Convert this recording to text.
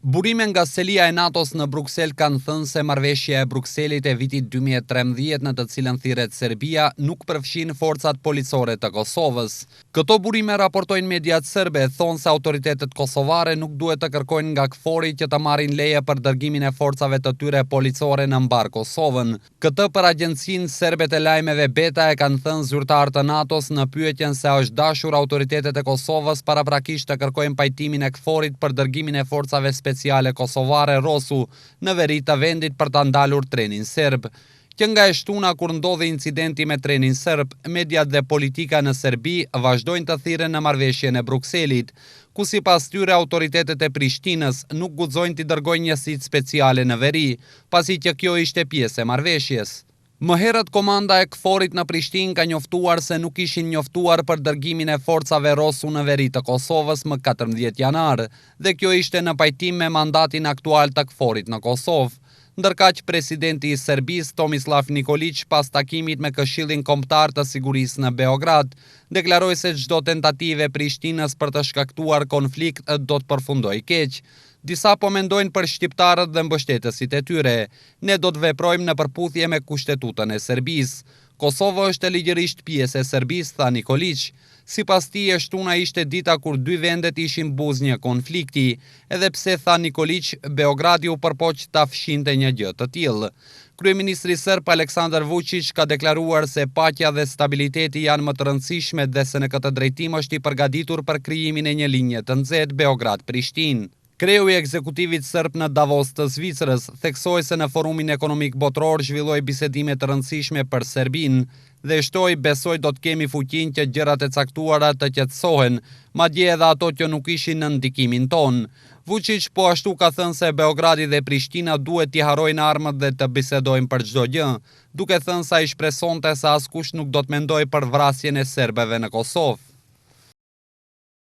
Burime nga selia e NATO-s në Bruksel kanë thënë se marrëveshja e Brukselit e vitit 2013 në të cilën thirret Serbia nuk përfshin forcat policore të Kosovës. Këto burime, raportojnë mediat serbe, thonë se autoritetet kosovare nuk duhet të kërkojnë nga KFOR-i që të marrin leje për dërgimin e forcave të tyre policore në mbar Kosovën. Këtë për agjencinë serbe të lajmeve Beta e kanë thënë zyrtarë të NATO-s në pyetjen se a është dashur autoritetet e Kosovës paraprakisht të kërkojnë pajtimin e KFOR-it për dërgimin e forcave speciale kosovare Rosu në veri të vendit për të ndalur trenin serb. Që nga e shtuna kur ndodhi incidenti me trenin serb, mediat dhe politika në Serbi vazhdojnë të thirren në marrëveshjen e Brukselit, ku sipas tyre autoritetet e Prishtinës nuk guxojnë t'i dërgojnë njësitë speciale në veri, pasi që kjo ishte pjesë e marrëveshjes. Më herët komanda e KFOR-it në Prishtinë ka njoftuar se nuk ishin njoftuar për dërgimin e forcave Rosu në veri të Kosovës më 14 janar, dhe kjo ishte në pajtim me mandatin aktual të KFOR-it në Kosovë. Ndërkaq presidenti i Serbisë Tomislav Nikolić pas takimit me Këshillin Kombëtar të Sigurisë në Beograd, deklaroi se çdo tentativë e Prishtinës për të shkaktuar konflikt do të përfundojë keq. Disa po mendojnë për shqiptarët dhe mbështetësit e tyre. Ne do të veprojmë në përputhje me kushtetutën e Serbisë. Kosova është ligjërisht pjesë e Serbisë, tha Nikolić. Sipas tij, e shtuna ishte dita kur dy vendet ishin buz një konflikti, edhe pse, tha Nikolić, Beogradi u përpoq ta fshinte një gjë të tillë. Kryeministri serb Aleksandar Vučić ka deklaruar se paqja dhe stabiliteti janë më të rëndësishme dhe se në këtë drejtim është i përgatitur për krijimin e një linje të nxehtë Beograd-Prishtinë. Kreu i ekzekutivit serb në Davos të Zvicrës theksoi se në Forumin Ekonomik Botror zhvilloi bisedime të rëndësishme për Serbinë dhe shtoi besoj do të kemi fuqinë që gjërat e caktuara të qetësohen, madje edhe ato që nuk ishin në ndikimin ton. Vučić po ashtu ka thënë se Beogradi dhe Prishtina duhet t'i harrojnë armët dhe të bisedojnë për çdo gjë, duke thënë se ai shpresonte se askush nuk do të mendojë për vrasjen e serbëve në Kosovë.